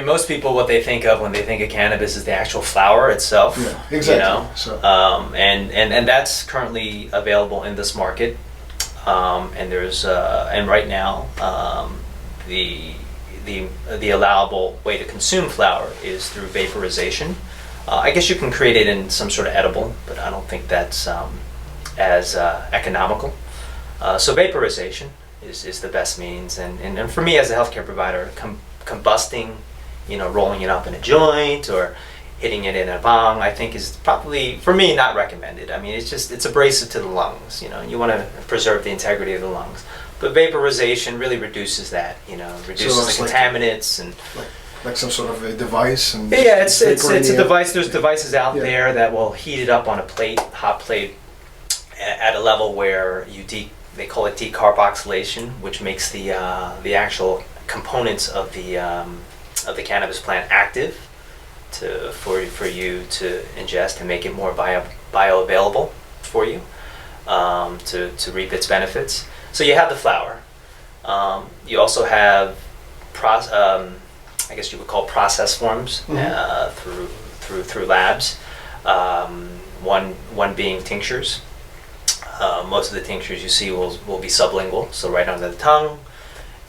most people, what they think of when they think of cannabis is the actual flower itself. Exactly. So and that's currently available in this market. And there's and right now the allowable way to consume flower is through vaporization. I guess you can create it in some sort of edible, but I don't think that's as economical. So vaporization is the best means, and for me as a healthcare provider, combusting, rolling it up in a joint or hitting it in a bong, I think is probably, for me, not recommended. It's abrasive to the lungs, you want to preserve the integrity of the lungs. But vaporization really reduces that, reduces the contaminants and... Like some sort of a device? It's a device. There's devices out there that will heat it up on a plate, hot plate, at a level where they call it decarboxylation, which makes the actual components of the cannabis plant active for you to ingest and make it more bioavailable for you to reap its benefits. So you have the flower. You also have I guess you would call process forms through labs. One being tinctures. Most of the tinctures you see will be sublingual, so right under the tongue.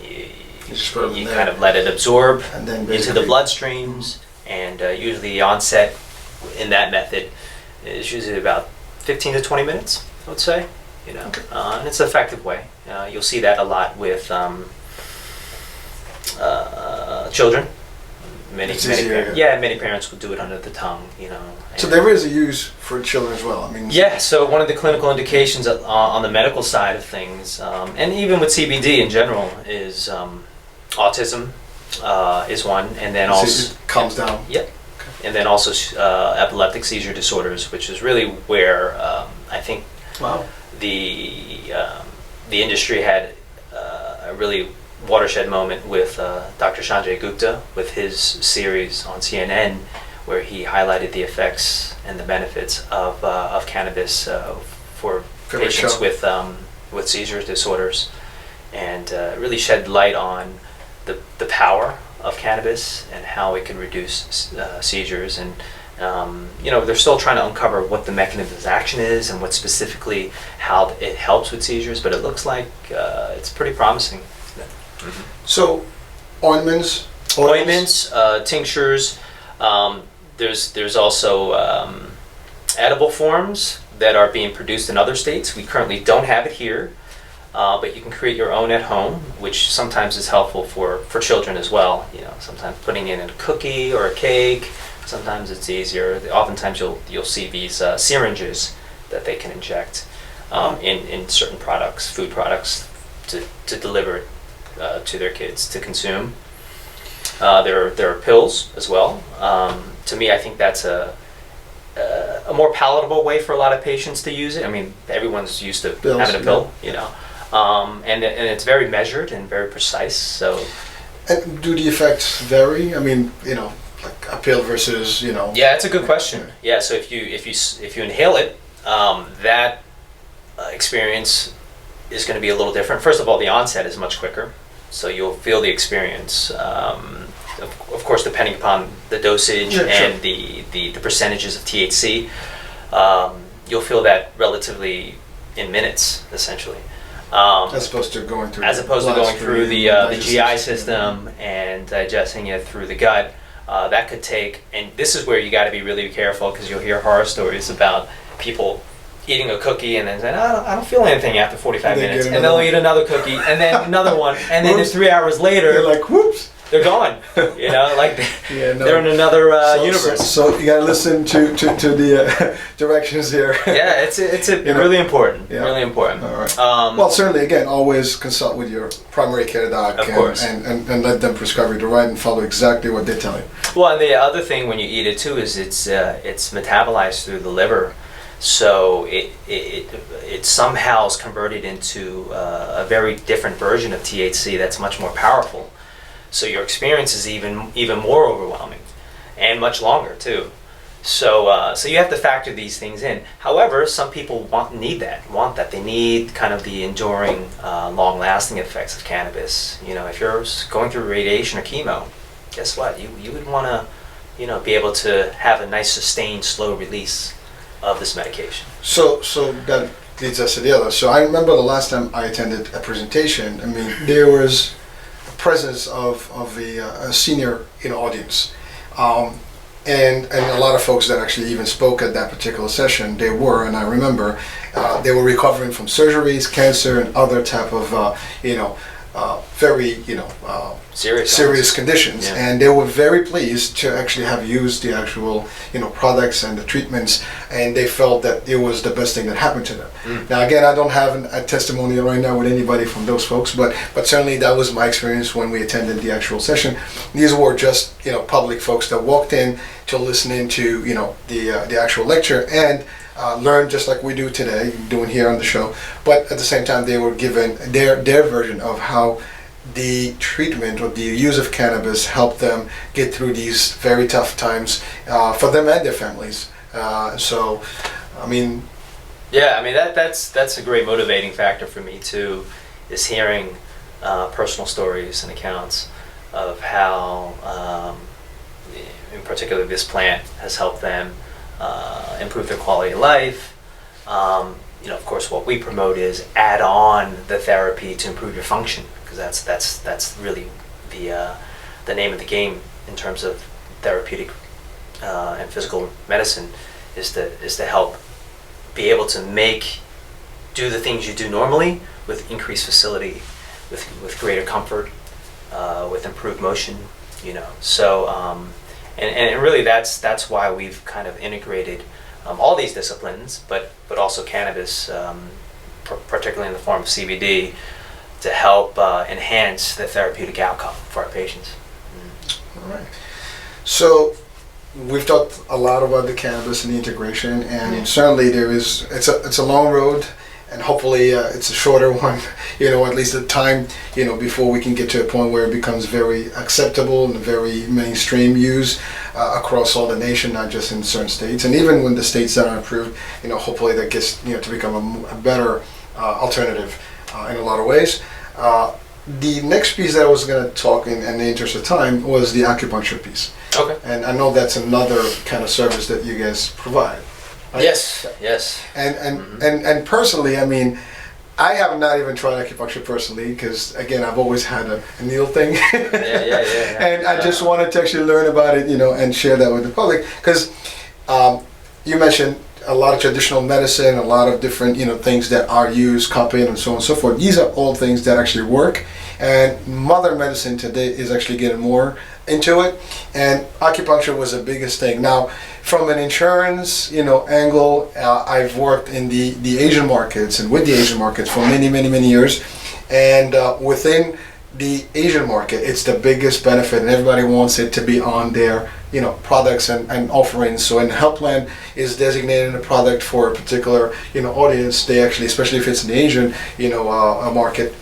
You kind of let it absorb into the bloodstreams, and usually the onset in that method is usually about 15 to 20 minutes, I would say. Okay. And it's an effective way. You'll see that a lot with children. Many parents will do it under the tongue. So there is a use for children as well. I mean. Yeah. So one of the clinical indications on the medical side of things, and even with CBD in general, is autism is one, and then also it calms down. Yep. Okay. And then also epileptic seizure disorders, which is really where I think the industry had a really watershed moment with Dr. Sanjay Gupta with his series on CNN, where he highlighted the effects and the benefits of cannabis for patients with seizure disorders, and really shed light on the power of cannabis and how it can reduce seizures. And they're still trying to uncover what the mechanism of action is and what specifically how it helps with seizures, but it looks like it's pretty promising. Mm-hmm. So, ointments, tinctures. There's also edible forms that are being produced in other states. We currently don't have it here, but you can create your own at home, which sometimes is helpful for children as well. Sometimes putting in a cookie or a cake. Sometimes it's easier. Oftentimes you'll see these syringes that they can inject in certain products, food products, to deliver to their kids to consume. There are pills as well. To me, I think that's a more palatable way for a lot of patients to use it. I mean, everyone's used to having a pill, and it's very measured and very precise. So, and do the effects vary? I mean, like a pill versus, Yeah, it's a good question. Yeah, so if you inhale it, that experience is going to be a little different. First of all, the onset is much quicker, so you'll feel the experience. Of course, depending upon the dosage and the percentages of THC, you'll feel that relatively in minutes, essentially. As opposed to going through the GI system and digesting it through the gut. That could take, and this is where you got to be really careful, because you'll hear horror stories about people eating a cookie and then saying, I don't feel anything after 45 minutes, and they'll eat another cookie and then another one, and then 3 hours later, they're like, whoops, they're gone. They're in another universe. So you got to listen to the directions here. Yeah, it's really important. Yeah. Really important. All right. Well, certainly, again, always consult with your primary care doc, of course, and let them prescribe you the right and follow exactly what they tell you. Well, and the other thing when you eat it too is it's metabolized through the liver. So it somehow is converted into a very different version of THC that's much more powerful. So your experience is even more overwhelming, and much longer too. So you have to factor these things in. However, some people want that. They need kind of the enduring, long-lasting effects of cannabis. If you're going through radiation or chemo, guess what? You would want to, be able to have a nice, sustained, slow release of this medication. So that leads us to the other. So I remember the last time I attended a presentation. I mean, there was a presence of a senior audience, and a lot of folks that actually even spoke at that particular session. They were, and I remember, they were recovering from surgeries, cancer, and other type of very serious conditions, and they were very pleased to actually have used the actual products and the treatments, and they felt that it was the best thing that happened to them. Now again, I don't have a testimonial right now with anybody from those folks, but certainly that was my experience when we attended the actual session. These were just public folks that walked in to listen into the actual lecture and learn, just like we do today, doing here on the show. But at the same time, they were given their version of how the treatment or the use of cannabis helped them get through these very tough times for them and their families. So, I mean... Yeah, I mean, that's a great motivating factor for me, too, is hearing personal stories and accounts. of how, in particular, this plant has helped them improve their quality of life. Of course, what we promote is add on the therapy to improve your function, because that's really the name of the game in terms of therapeutic and physical medicine, is to help be able to do the things you do normally with increased facility, with greater comfort, with improved motion. So and really that's why we've kind of integrated all these disciplines, but also cannabis, particularly in the form of CBD, to help enhance the therapeutic outcome for our patients. All right. So we've talked a lot about the cannabis and the integration, and certainly it's a long road, and hopefully it's a shorter one. At least the time before we can get to a point where it becomes very acceptable and very mainstream use across all the nation, not just in certain states. And even when the states that are approved, hopefully that gets to become a better alternative in a lot of ways. The next piece that I was going to talk in the interest of time was the acupuncture piece. Okay. And I know that's another kind of service that you guys provide. Right? Yes. And personally, I mean, I have not even tried acupuncture personally, because again, I've always had a needle thing. Yeah. And I just wanted to actually learn about it, and share that with the public, because you mentioned a lot of traditional medicine, a lot of different things that are used, copied, and so on and so forth. These are all things that actually work, and modern medicine today is actually getting more into it, and acupuncture was the biggest thing. Now, from an insurance angle, I've worked in the Asian markets and with the Asian markets for many years, and within the Asian market, it's the biggest benefit, and everybody wants it to be on their products and offerings. So, when health plan is designating a product for a particular audience, they actually, especially if it's in the Asian a market,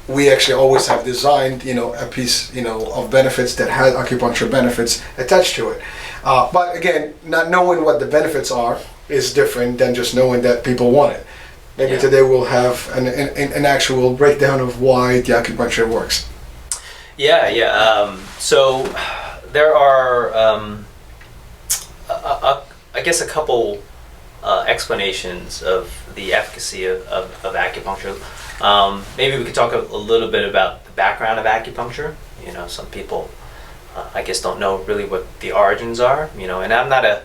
we actually always have designed a piece of benefits that has acupuncture benefits attached to it. But again, not knowing what the benefits are is different than just knowing that people want it. Maybe today we'll have an actual breakdown of why the acupuncture works. So there are, I guess, a couple explanations of the efficacy of acupuncture. Maybe we could talk a little bit about the background of acupuncture. Some people, I guess, don't know really what the origins are. And I'm not a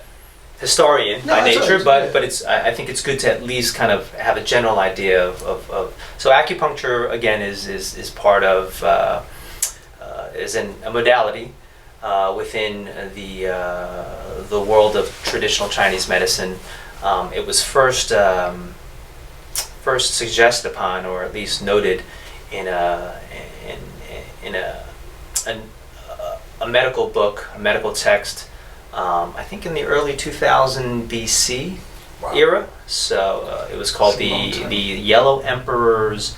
historian by nature, but I think it's good to at least kind of have a general idea of so acupuncture, again, is part of is a modality within the world of traditional Chinese medicine. It was first suggested upon, or at least noted, in a medical book, a medical text, I think in the early 2000 BC era. So it was called the Yellow Emperor's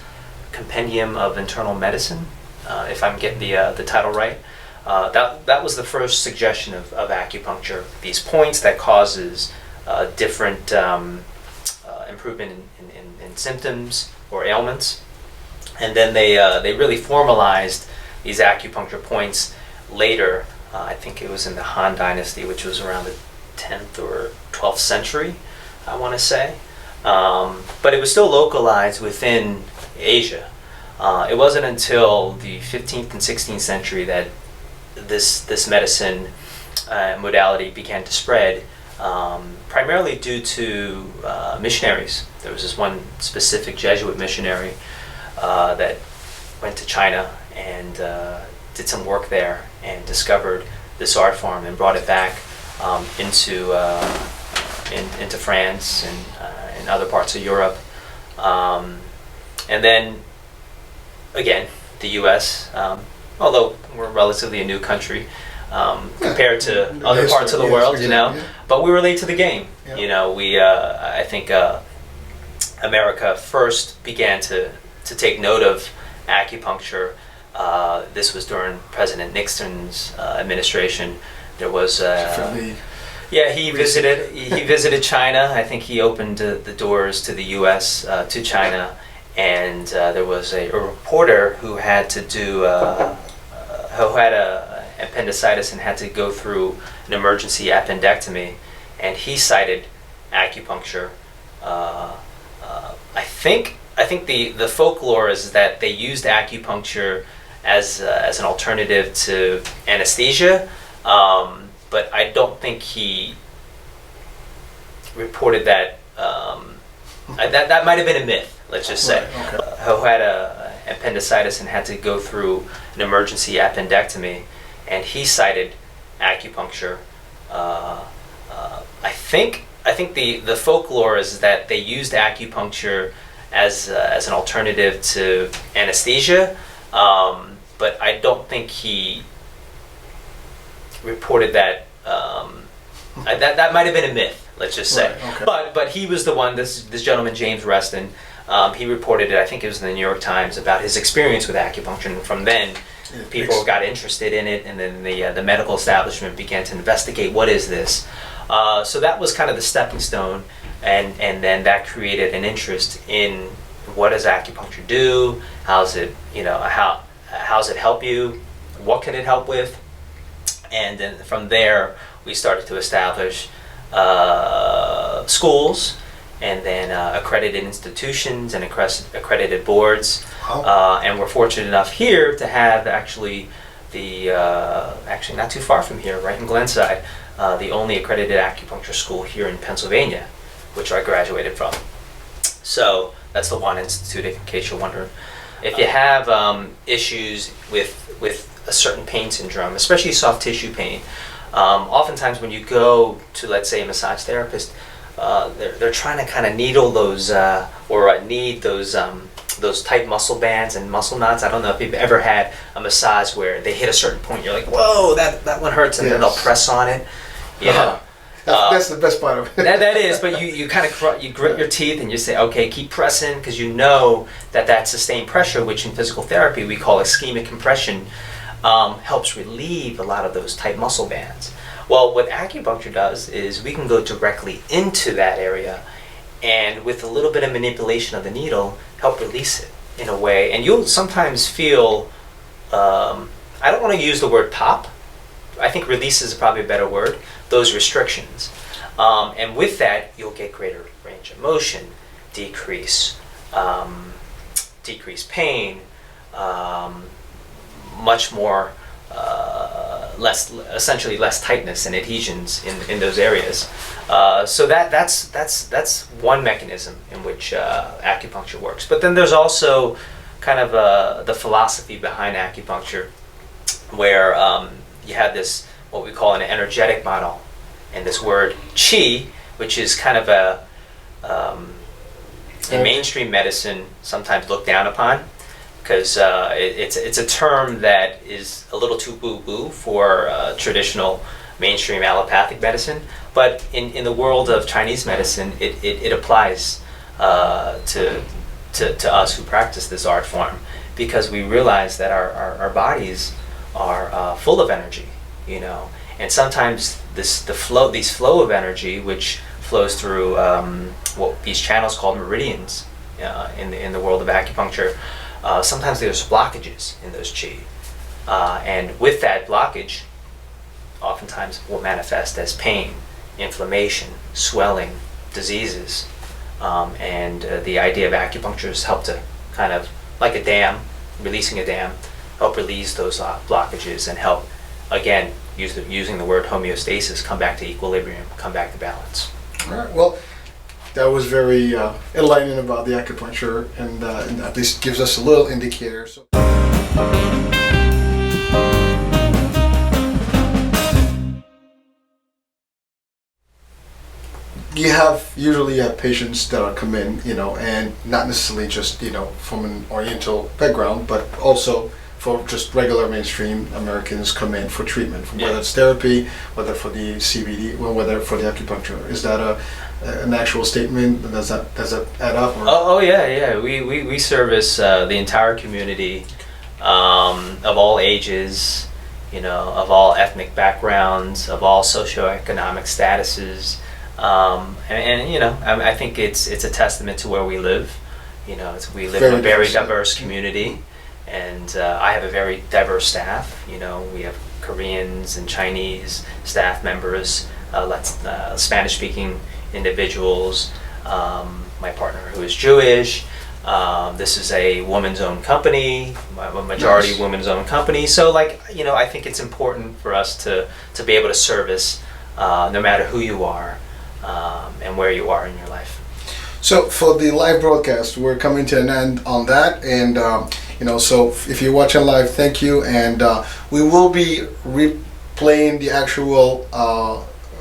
Compendium of Internal Medicine, if I'm getting the title right. That was the first suggestion of acupuncture. These points that causes different improvement in symptoms or ailments, and then they really formalized these acupuncture points later. I think it was in the Han Dynasty, which was around the 10th or 12th century, I want to say. But it was still localized within Asia. It wasn't until the 15th and 16th century that this medicine modality began to spread, primarily due to missionaries. There was this one specific Jesuit missionary that went to China and did some work there and discovered this art form and brought it back into France and other parts of Europe. And then, again, the U.S., although we're relatively a new country compared to other parts of the world, but we were late to the game. I think America first began to take note of acupuncture. This was during President Nixon's administration. There was he visited China. I think he opened the doors to the U.S. To China, and there was a reporter who had to do who had a appendicitis and had to go through an emergency appendectomy, and he cited acupuncture. I think the folklore is that they used acupuncture as an alternative to anesthesia, but I don't think he reported that. That might have been a myth. Let's just say, Right, okay. Who had a appendicitis and had to go through an emergency appendectomy, and he cited acupuncture. I think the folklore is that they used acupuncture as an alternative to anesthesia, but I don't think he reported that. That might have been a myth. Let's just say, Right, okay. but he was the one. This gentleman, James Reston, he reported it. I think it was in the New York Times about his experience with acupuncture, and from then, people got interested in it, and then the medical establishment began to investigate what is this. So that was kind of the stepping stone, and then that created an interest in what does acupuncture do? How's it how's it help you? What can it help with? And then from there, we started to establish schools, and then accredited institutions and accredited boards. Wow. And we're fortunate enough here to have actually actually not too far from here, right in Glenside, the only accredited acupuncture school here in Pennsylvania, which I graduated from. So that's the One Institute, in case you're wondering. If you have issues with a certain pain syndrome, especially soft tissue pain, oftentimes when you go to, let's say, a massage therapist, they're trying to kind of needle those knead those tight muscle bands and muscle knots. I don't know if you've ever had a massage where they hit a certain point, you're like, whoa, that one hurts, and then they'll press on it. Yeah. That's the best part of it. that is, but you kind of you grit your teeth and you say, okay, keep pressing, because you know that sustained pressure, which in physical therapy we call ischemic compression, helps relieve a lot of those tight muscle bands. Well, what acupuncture does is we can go directly into that area, and with a little bit of manipulation of the needle, help release it in a way. And you'll sometimes feel, I don't want to use the word pop, I think release is probably a better word, those restrictions. And with that, you'll get greater range of motion, decrease pain, much more, essentially less tightness and adhesions in those areas. So that's one mechanism in which acupuncture works. But then there's also kind of the philosophy behind acupuncture, where you have this, what we call an energetic model, and this word qi, which is kind of in mainstream medicine sometimes looked down upon, because it's a term that is a little too woo-woo for traditional mainstream allopathic medicine. But in the world of Chinese medicine, it applies to us who practice this art form, because we realize that our bodies are full of energy, and sometimes these flow of energy, which flows through what these channels called meridians in the world of acupuncture. Sometimes there's blockages in those qi, and with that blockage, oftentimes will manifest as pain, inflammation, swelling, diseases, and the idea of acupuncture is help to kind of, like a dam, releasing a dam, help release those blockages and help, again, using the word homeostasis, come back to equilibrium, come back to balance. All right. Well, that was very enlightening about the acupuncture, and at least gives us a little indicator. So. Usually you have patients that come in, and not necessarily just, from an Oriental background, but also for just regular mainstream Americans come in for treatment, whether it's therapy, whether for the CBD, or whether for the acupuncture. Is that an actual statement? Does that add up? Or? Oh yeah. We service the entire community, of all ages, of all ethnic backgrounds, of all socioeconomic statuses. I think it's a testament to where we live. We live in a very diverse community, And I have a very diverse staff. You know, we have Koreans and Chinese staff members, Spanish-speaking individuals. My partner who is Jewish. This is a woman's-owned company, a majority Nice. women's-owned company. So, like, you know, I think it's important for us to be able to service no matter who you are and where you are in your life. So for the live broadcast, we're coming to an end on that, and you know, so if you're watching live, thank you, and we will be replaying the actual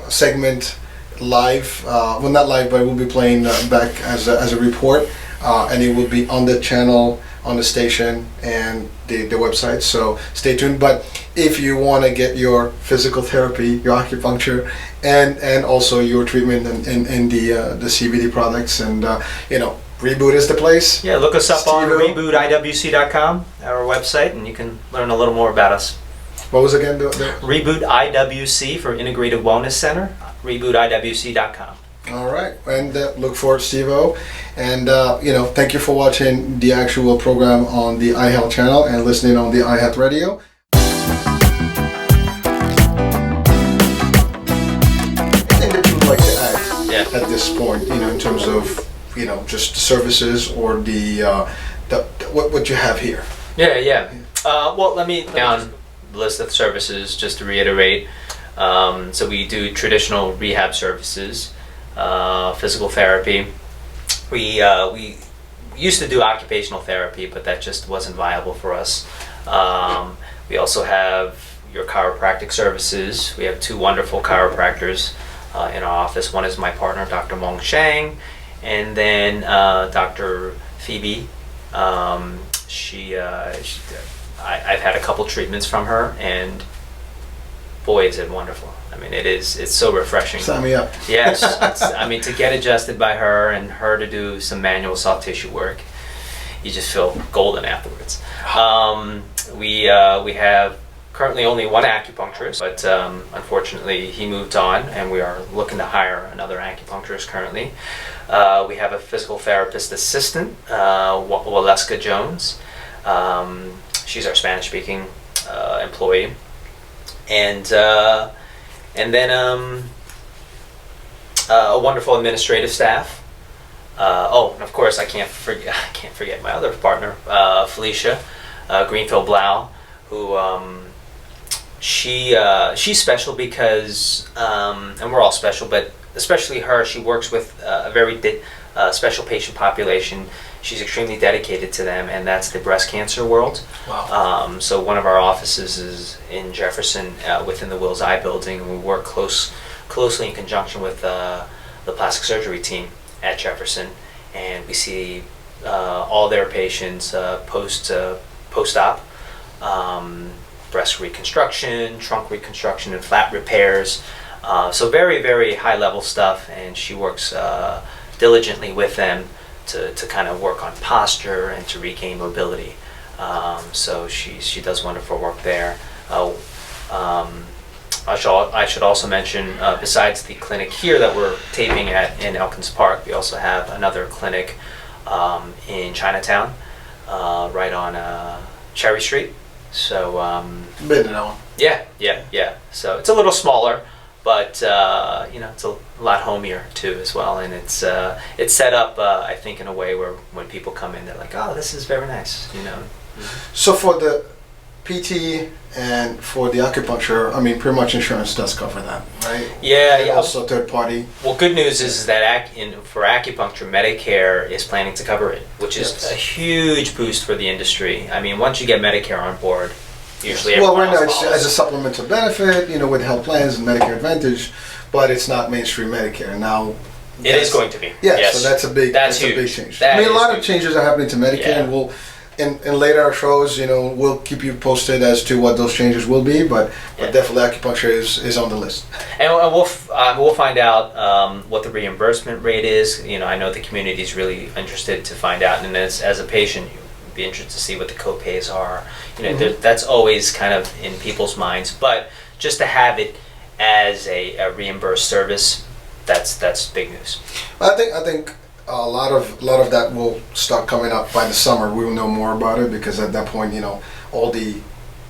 segment live. Well, not live, but we'll be playing back as a report, and it will be on the channel, on the station, and the website. So stay tuned. But if you want to get your physical therapy, your acupuncture, and also your treatment and the CBD products, and you know, Reboot is the place. Yeah, look us up on Steve-O. RebootIWC.com, our website, and you can learn a little more about us. What was again the Reboot IWC for Integrated Wellness Center, RebootIWC.com. All right, and look for Steve-O, and you know, thank you for watching the actual program on the iHealth channel and listening on the iHealth radio. Anything that you would like to add at this point, you know, in terms of, you know, just the services or the what you have here? Yeah. Well, let me down the list of services just to reiterate. So we do traditional rehab services, physical therapy. We used to do occupational therapy, but that just wasn't viable for us. We also have your chiropractic services. We have two wonderful chiropractors in our office. One is my partner, Dr. Mong Shang, and then Dr. Phoebe. I've had a couple treatments from her, and boy, is it wonderful. I mean, it's so refreshing. Sign me up. Yes, I mean, to get adjusted by her and her to do some manual soft tissue work, you just feel golden afterwards. We have currently only one acupuncturist, but unfortunately he moved on, and we are looking to hire another acupuncturist currently. We have a physical therapist assistant, Waleska Jones. She's our Spanish-speaking employee, and then a wonderful administrative staff. And of course, I can't forget my other partner, Felicia Greenfield Blau, who she's special because, and we're all special, but especially her. She works with a very special patient population. She's extremely dedicated to them, and that's the breast cancer world. Wow. So one of our offices is in Jefferson, within the Wills Eye building, and we work closely in conjunction with the plastic surgery team at Jefferson, and we see all their patients post-op, breast reconstruction, trunk reconstruction, and flap repairs. So very, very high-level stuff, and she works diligently with them to kind of work on posture and to regain mobility. So she does wonderful work there. I should also mention, besides the clinic here that we're taping at in Elkins Park, we also have another clinic in Chinatown, right on Cherry Street. So Been to that one. yeah. So it's a little smaller, but you know, it's a lot homier too as well, and it's set up I think in a way where when people come in, they're like, oh, this is very nice, you know. So for the PT and for the acupuncture, I mean, pretty much insurance does cover that, right? Yeah, And yeah. also third party. Well, good news is that for acupuncture, Medicare is planning to cover it, which is Yes. a huge boost for the industry. I mean, once you get Medicare on board, usually Well, everyone right now else it's follows. as a supplemental benefit, you know, with health plans and Medicare Advantage, but it's not mainstream Medicare now. It is going to be. Yeah, Yes. so that's a big That's a big huge. change. That I mean, a is lot of huge. changes are happening to Medicare, Yeah. and we'll in later shows, you know, we'll keep you posted as to what those changes will be, but Yeah. definitely acupuncture is on the list. And we'll find out what the reimbursement rate is. You know, I know the community is really interested to find out, and as a patient, you'd be interested to see what the co-pays are. You know, that's always kind of in people's minds. But just to have it as a reimbursed service, that's big news. I think a lot of that will start coming up by the summer. We will know more about it because at that point, all the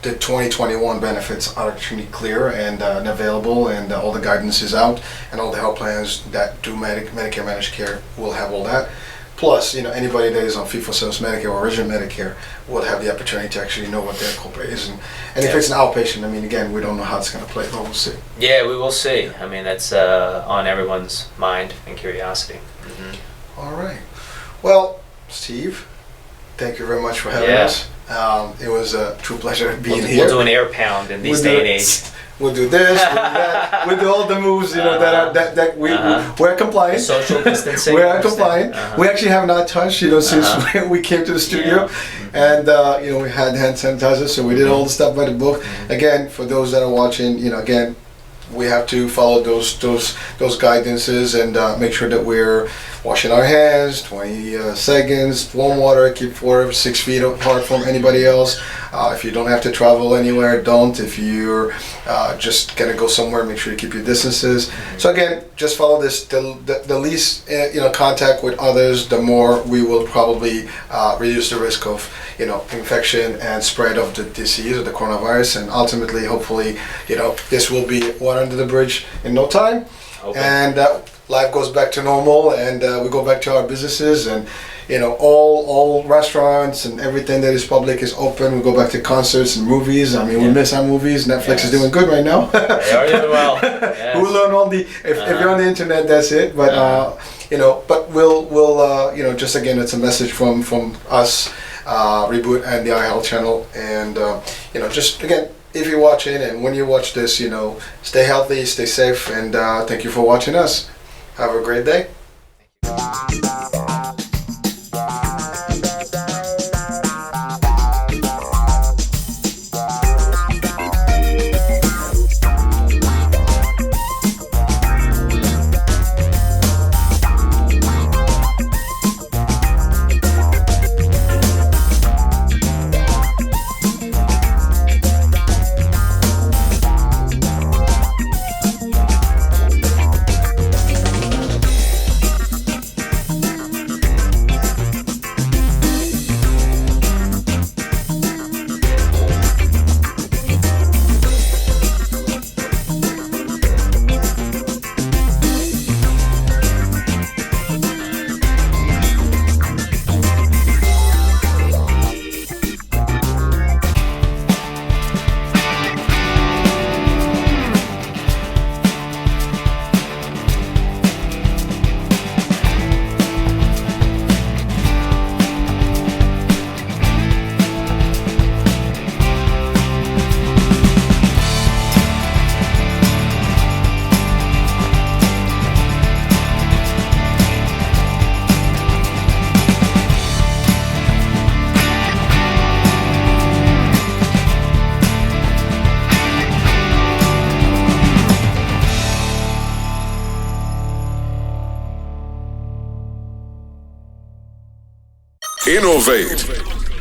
2021 benefits are actually clear and available, and all the guidance is out, and all the health plans that do Medicare managed care will have all that. Plus, anybody that is on fee-for-service Medicare or original Medicare will have the opportunity to actually know what their copay is. And if it's an outpatient, again, we don't know how it's going to play, but we'll see. Yeah, we will see. That's on everyone's mind and curiosity. Mm-hmm. All right. Well, Steve, thank you very much for having us. It was a true pleasure being here. We'll do an air pound in these day and age. We'll do this, we'll do that, we'll do all the moves, that we're compliant. Social distancing. We're compliant. We actually have not touched, since we came to the studio, and we had hand sanitizer, so we did all the stuff by the book. Again, for those that are watching, again, we have to follow those guidances and make sure that we're washing our hands 20 seconds, warm water, keep 4 or 6 feet apart from anybody else. If you don't have to travel anywhere, don't. If you're just gonna go somewhere, make sure you keep your distances. So again, just follow this. The least contact with others, the more we will probably reduce the risk of infection and spread of the disease or the coronavirus, and ultimately, hopefully, this will be water under the bridge in no time. Okay. And life goes back to normal, and we go back to our businesses, and all restaurants and everything that is public is open. We go back to concerts and movies. We miss our movies. Netflix is doing good right now. They are doing well. Yes. We'll learn all the if you're on the internet, that's it. But but we'll just again, it's a message from us, Reboot and the iHealth channel, and just again, if you're watching and when you watch this, stay healthy, stay safe, and thank you for watching us. Have a great day. Innovate.